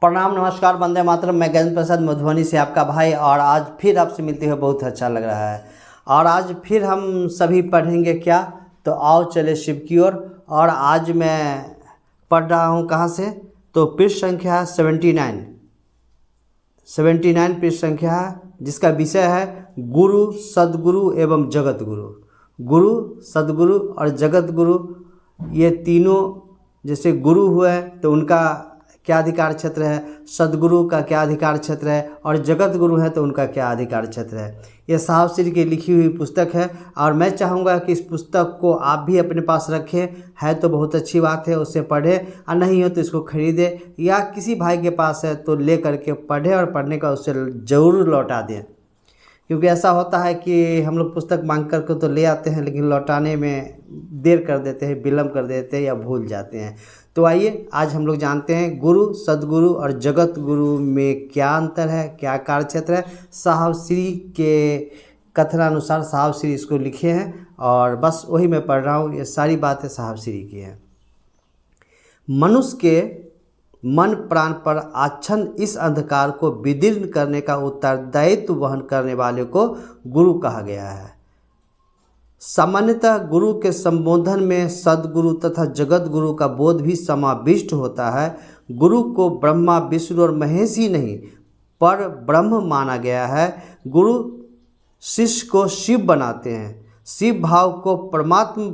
प्रणाम, नमस्कार, वंदे मातरम। मैं गजेंद्र प्रसाद मधुबनी से आपका भाई, और आज फिर आपसे मिलते हुए बहुत अच्छा लग रहा है। और आज फिर हम सभी पढ़ेंगे क्या, तो आओ चले शिव की ओर। और आज मैं पढ़ रहा हूँ कहाँ से, तो पृष्ठ संख्या 79 पृष्ठ संख्या है, जिसका विषय है गुरु, सदगुरु एवं जगत गुरु। गुरु, सदगुरु और जगत गुरु, ये तीनों जैसे गुरु हुए तो उनका क्या अधिकार क्षेत्र है, सदगुरु का क्या अधिकार क्षेत्र है, और जगत गुरु है तो उनका क्या अधिकार क्षेत्र है। ये साहब श्री की लिखी हुई पुस्तक है, और मैं चाहूँगा कि इस पुस्तक को आप भी अपने पास रखें। है तो बहुत अच्छी बात है, उससे पढ़ें, और नहीं हो तो इसको खरीदें, या किसी भाई के पास है तो ले करके पढ़ें, और पढ़ने का उससे ज़रूर लौटा दें। क्योंकि ऐसा होता है कि हम लोग पुस्तक मांग करके तो ले आते हैं, लेकिन लौटाने में देर कर देते हैं, विलम्ब कर देते हैं या भूल जाते हैं। तो आइए आज हम लोग जानते हैं गुरु, सदगुरु और जगत गुरु में क्या अंतर है, क्या कार्यक्षेत्र है। साहब श्री के कथनानुसार साहब श्री इसको लिखे हैं, और बस वही मैं पढ़ रहा हूँ। ये सारी बातें साहब श्री की हैं। मनुष्य के मन प्राण पर आच्छन्न इस अंधकार को विदीर्ण करने का उत्तरदायित्व वहन करने वाले को गुरु कहा गया है। सामान्यतः गुरु के संबोधन में सदगुरु तथा जगत गुरु का बोध भी समाविष्ट होता है। गुरु को ब्रह्मा, विष्णु और महेश ही नहीं पर ब्रह्म माना गया है। गुरु शिष्य को शिव बनाते हैं, शिव भाव को परमात्म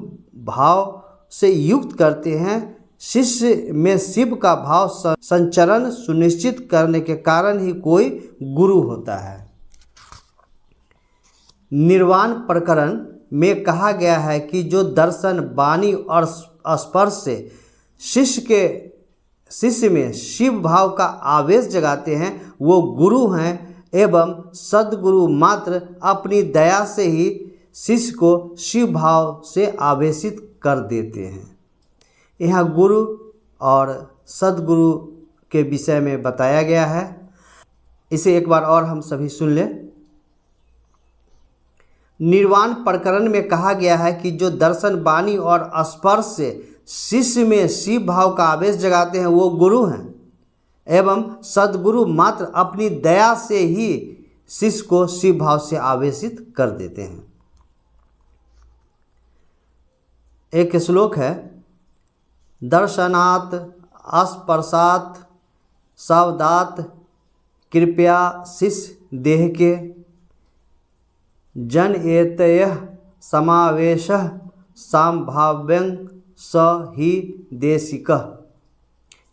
भाव से युक्त करते हैं। शिष्य में शिव का भाव संचरण सुनिश्चित करने के कारण ही कोई गुरु होता है। निर्वाण प्रकरण में कहा गया है कि जो दर्शन, वाणी और स्पर्श से शिष्य में शिव भाव का आवेश जगाते हैं, वो गुरु हैं। एवं सदगुरु मात्र अपनी दया से ही शिष्य को शिव भाव से आवेशित कर देते हैं। यहाँ गुरु और सदगुरु के विषय में बताया गया है। इसे एक बार और हम सभी सुन लें। निर्वाण प्रकरण में कहा गया है कि जो दर्शन, वाणी और स्पर्श से शिष्य में शिव भाव का आवेश जगाते हैं, वो गुरु हैं। एवं सदगुरु मात्र अपनी दया से ही शिष्य को शिव भाव से आवेशित कर देते हैं। एक श्लोक है, दर्शनात् स्पर्शात् शब्दात् कृपया शिष्य देह के जन एतयः समावेशः संभाव्यं स ही देशिकः।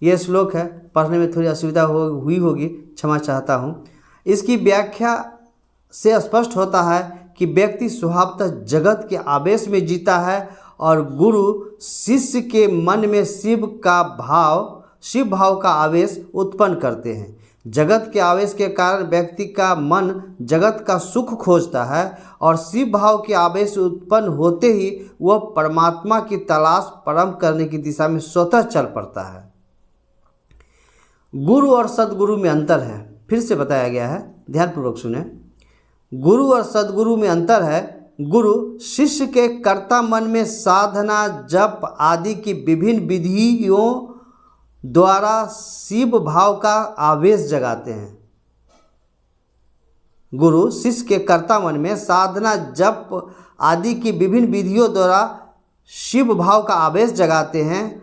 यह श्लोक है, पढ़ने में थोड़ी असुविधा हुई होगी, क्षमा चाहता हूँ। इसकी व्याख्या से स्पष्ट होता है कि व्यक्ति स्वभावतः जगत के आवेश में जीता है, और गुरु शिष्य के मन में शिव भाव का आवेश उत्पन्न करते हैं। जगत के आवेश के कारण व्यक्ति का मन जगत का सुख खोजता है, और शिव भाव के आवेश उत्पन्न होते ही वह परमात्मा की तलाश प्रारंभ करने की दिशा में स्वतः चल पड़ता है। गुरु और सदगुरु में अंतर है, फिर से बताया गया है, ध्यानपूर्वक सुने। गुरु और सदगुरु में अंतर है। गुरु शिष्य के कर्ता मन में साधना, जप आदि की विभिन्न विधियों द्वारा शिव भाव का आवेश जगाते हैं। गुरु शिष्य के कर्ता मन में साधना, जप आदि की विभिन्न विधियों द्वारा शिव भाव का आवेश जगाते हैं।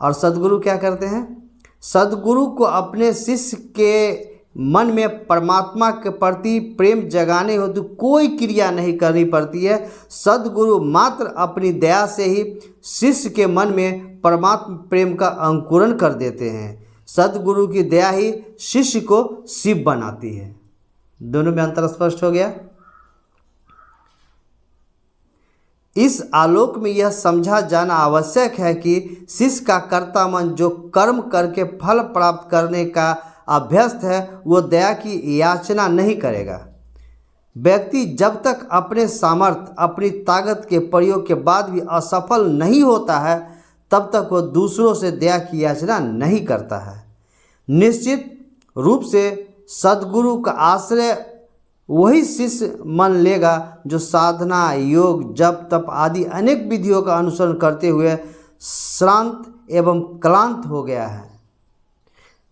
और सदगुरु क्या करते हैं? सदगुरु को अपने शिष्य के मन में परमात्मा के प्रति प्रेम जगाने हेतु कोई क्रिया नहीं करनी पड़ती है। सदगुरु मात्र अपनी दया से ही शिष्य के मन में परमात्मा प्रेम का अंकुरण कर देते हैं। सदगुरु की दया ही शिष्य को शिव बनाती है। दोनों में अंतर स्पष्ट हो गया। इस आलोक में यह समझा जाना आवश्यक है कि शिष्य का कर्ता मन जो कर्म करके फल प्राप्त करने का अभ्यस्त है, वो दया की याचना नहीं करेगा। व्यक्ति जब तक अपने सामर्थ्य, अपनी ताकत के प्रयोग के बाद भी असफल नहीं होता है, तब तक वो दूसरों से दया की याचना नहीं करता है। निश्चित रूप से सदगुरु का आश्रय वही शिष्य मन लेगा जो साधना, योग, जप, तप आदि अनेक विधियों का अनुसरण करते हुए श्रांत एवं क्लांत हो गया है।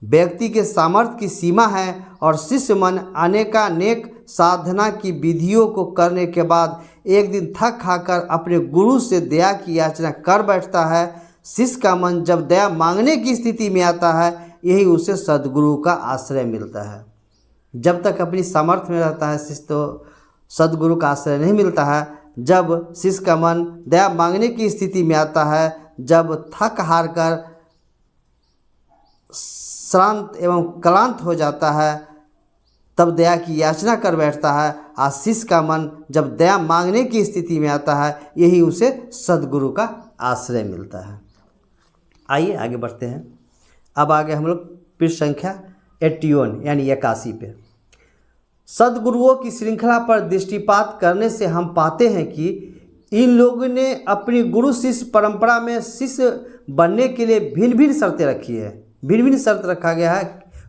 व्यक्ति के सामर्थ्य की सीमा है और शिष्य मन अनेकानेक साधना की विधियों को करने के बाद एक दिन थक हाकर अपने गुरु से दया की याचना कर बैठता है। शिष्य का मन जब दया मांगने की स्थिति में आता है, यही उसे सद्गुरु का आश्रय मिलता है। जब तक अपनी सामर्थ्य में रहता है शिष्य, तो सद्गुरु का आश्रय नहीं मिलता है। जब शिष्य का मन दया मांगने की स्थिति में आता है, जब थक हार कर श्रांत एवं क्लांत हो जाता है, तब दया की याचना कर बैठता है। शिष्य का मन जब दया मांगने की स्थिति में आता है, यही उसे सद्गुरु का आश्रय मिलता है। आइए आगे बढ़ते हैं। अब आगे हम लोग पृष्ठ संख्या 81 यानी 81 पे। सद्गुरुओं की श्रृंखला पर दृष्टिपात करने से हम पाते हैं कि इन लोगों ने अपनी गुरु शिष्य परंपरा में शिष्य बनने के लिए भिन्न भिन्न शर्तें रखी है। भिन्न भिन्न शर्त रखा गया है।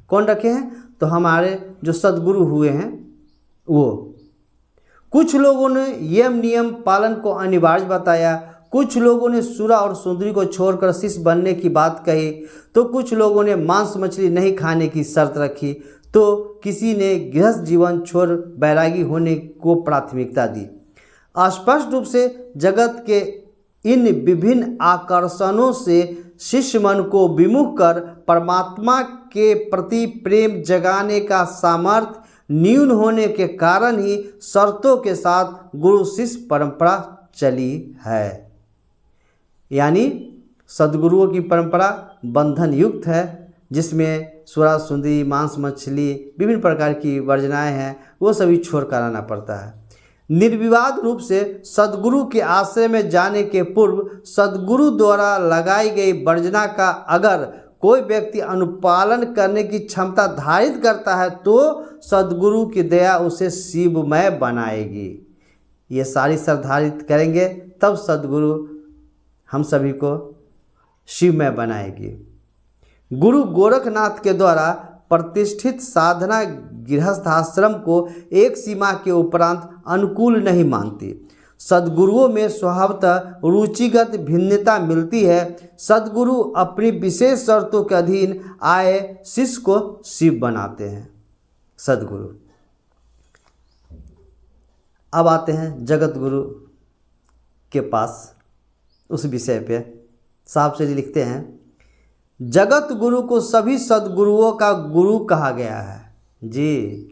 कौन रखे हैं? तो हमारे जो सद्गुरु हुए हैं वो। कुछ लोगों ने यम नियम पालन को अनिवार्य बताया, कुछ लोगों ने सुरा और सुंदरी को छोड़कर शिष्य बनने की बात कही, तो कुछ लोगों ने मांस मछली नहीं खाने की शर्त रखी, तो किसी ने गृहस्थ जीवन छोड़ बैरागी होने को प्राथमिकता दी। स्पष्ट रूप से जगत के इन विभिन्न आकर्षणों से शिष्य मन को विमुख कर परमात्मा के प्रति प्रेम जगाने का सामर्थ्य न्यून होने के कारण ही शर्तों के साथ गुरु शिष्य परंपरा चली है। यानी सद्गुरुओं की परंपरा बंधन युक्त है, जिसमें सुरा सुंदरी मांस मछली विभिन्न प्रकार की वर्जनाएं हैं, वो सभी छोड़ कर आना पड़ता है। निर्विवाद रूप से सद्गुरु के आश्रय में जाने के पूर्व सद्गुरु द्वारा लगाई गई वर्जना का अगर कोई व्यक्ति अनुपालन करने की क्षमता धारित करता है, तो सद्गुरु की दया उसे शिवमय बनाएगी। ये सारी शर्त धारित करेंगे तब सद्गुरु हम सभी को शिवमय बनाएगी। गुरु गोरखनाथ के द्वारा प्रतिष्ठित साधना गृहस्थाश्रम को एक सीमा के उपरांत अनुकूल नहीं मानती। सद्गुरुओं में स्वभावतः रुचिगत भिन्नता मिलती है। सद्गुरु अपनी विशेष शर्तों के अधीन आए शिष्य को शिव बनाते हैं। सद्गुरु। अब आते हैं जगत गुरु के पास, उस विषय पे साहब से लिखते हैं, जगत गुरु को सभी सद्गुरुओं का गुरु कहा गया है। जी,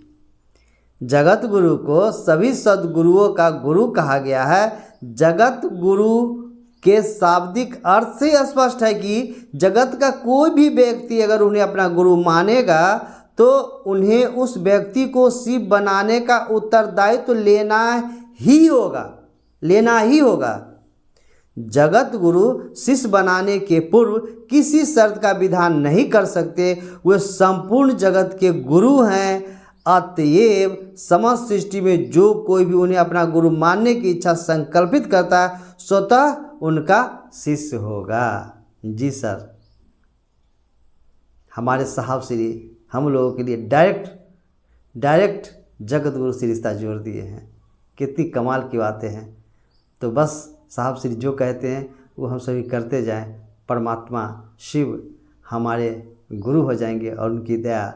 जगत गुरु को सभी सद्गुरुओं का गुरु कहा गया है। जगत गुरु के शाब्दिक अर्थ से स्पष्ट है कि जगत का कोई भी व्यक्ति अगर उन्हें अपना गुरु मानेगा, तो उन्हें उस व्यक्ति को शिव बनाने का उत्तरदायित्व लेना ही होगा। जगत गुरु शिष्य बनाने के पूर्व किसी शर्त का विधान नहीं कर सकते। वे संपूर्ण जगत के गुरु हैं। अतएव समस्त सृष्टि में जो कोई भी उन्हें अपना गुरु मानने की इच्छा संकल्पित करता है, स्वतः उनका शिष्य होगा। जी सर, हमारे साहब श्री हम लोगों के लिए डायरेक्ट जगत गुरु से रिश्ता जोड़ दिए हैं। कितनी कमाल की बातें हैं। तो बस साहब श्री जो कहते हैं वो हम सभी करते जाएं। परमात्मा शिव हमारे गुरु हो जाएंगे और उनकी दया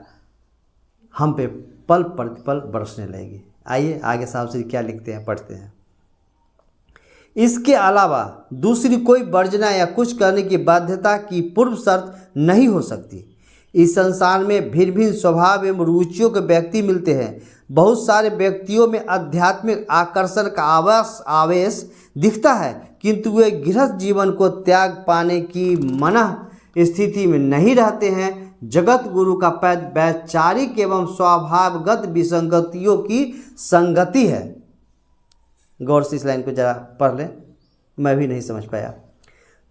हम पे पल प्रतिपल बरसने लगेगी। आइए आगे साहब श्री क्या लिखते हैं, पढ़ते हैं। इसके अलावा दूसरी कोई वर्जना या कुछ करने की बाध्यता की पूर्व शर्त नहीं हो सकती। इस संसार में भिन्न भिन्न स्वभाव एवं रुचियों के व्यक्ति मिलते हैं। बहुत सारे व्यक्तियों में आध्यात्मिक आकर्षण का आवेश दिखता है, किंतु वे गृहस्थ जीवन को त्याग पाने की मना स्थिति में नहीं रहते हैं। जगत गुरु का पद वैचारिक एवं स्वभावगत विसंगतियों की संगति है। गौर से इस लाइन को जरा पढ़ लें, मैं भी नहीं समझ पाया।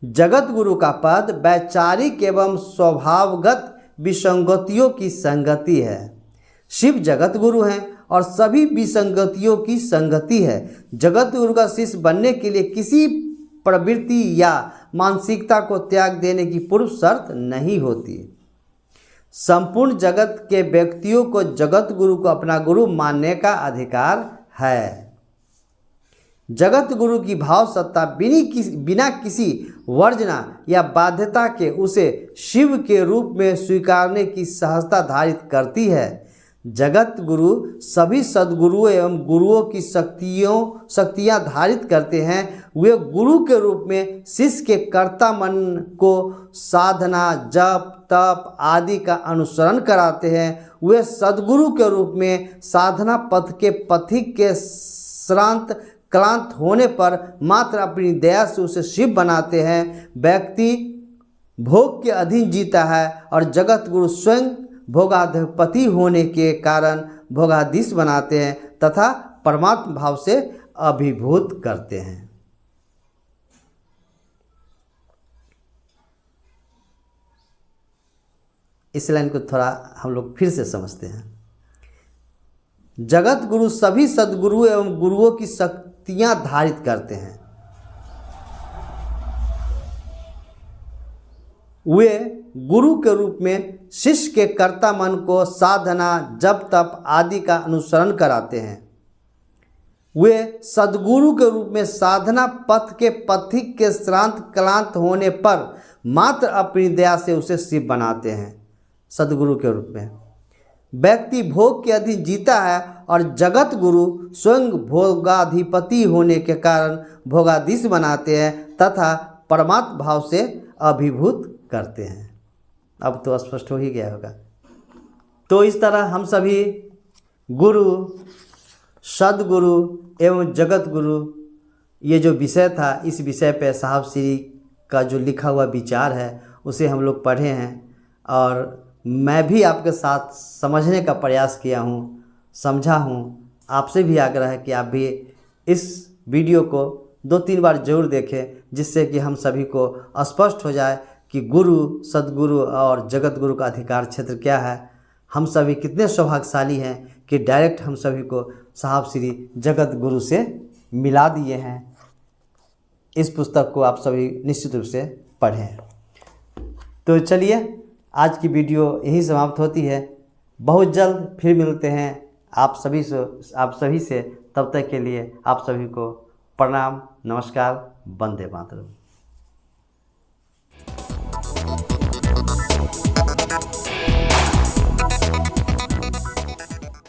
जगत गुरु का पद वैचारिक एवं स्वभावगत विसंगतियों की संगति है। शिव जगत गुरु हैं और सभी विसंगतियों की संगति है। जगत गुरु का शिष्य बनने के लिए किसी प्रवृत्ति या मानसिकता को त्याग देने की पूर्व शर्त नहीं होती। संपूर्ण जगत के व्यक्तियों को जगत गुरु को अपना गुरु मानने का अधिकार है। जगत गुरु की भाव सत्ता बिना किसी वर्जना या बाध्यता के उसे शिव के रूप में स्वीकारने की सहजता धारित करती है। जगत गुरु सभी सद्गुरुओं एवं गुरुओं की शक्तियाँ धारित करते हैं। वे गुरु के रूप में शिष्य के कर्ता मन को साधना, जप, तप आदि का अनुसरण कराते हैं। वे सद्गुरु के रूप में साधना पथ के पथिक के श्रांत क्लांत होने पर मात्र अपनी दया से उसे शिव बनाते हैं। व्यक्ति भोग के अधीन जीता है और जगत गुरु स्वयं भोगाधिपति होने के कारण भोगाधीश बनाते हैं तथा परमात्मा भाव से अभिभूत करते हैं। इस लाइन को थोड़ा हम लोग फिर से समझते हैं। जगत गुरु सभी सद्गुरु एवं गुरुओं की शक्तियां धारित करते हैं। वे गुरु के रूप में शिष्य के कर्ता मन को साधना, जप, तप आदि का अनुसरण कराते हैं। वे सद्गुरु के रूप में साधना पथ के पथिक के श्रांत क्लांत होने पर मात्र अपनी दया से उसे शिव बनाते हैं। सद्गुरु के रूप में व्यक्ति भोग के अधीन जीता है और जगत गुरु स्वयं भोगाधिपति होने के कारण भोगाधीश बनाते हैं तथा परमात्मा भाव से अभिभूत करते हैं। अब तो स्पष्ट हो ही गया होगा। तो इस तरह हम सभी गुरु, सद्गुरु एवं जगत गुरु, ये जो विषय था, इस विषय पे साहब श्री का जो लिखा हुआ विचार है उसे हम लोग पढ़े हैं और मैं भी आपके साथ समझने का प्रयास किया हूँ, समझा हूँ। आपसे भी आग्रह है कि आप भी इस वीडियो को 2-3 बार जरूर देखें, जिससे कि हम सभी को स्पष्ट हो जाए कि गुरु, सद्गुरु और जगत गुरु का अधिकार क्षेत्र क्या है। हम सभी कितने सौभाग्यशाली हैं कि डायरेक्ट हम सभी को साहब श्री जगत गुरु से मिला दिए हैं। इस पुस्तक को आप सभी निश्चित रूप से पढ़ें। तो चलिए, आज की वीडियो यहीं समाप्त होती है। बहुत जल्द फिर मिलते हैं आप सभी से। तब तक के लिए आप सभी को प्रणाम, नमस्कार, वंदे मातरम।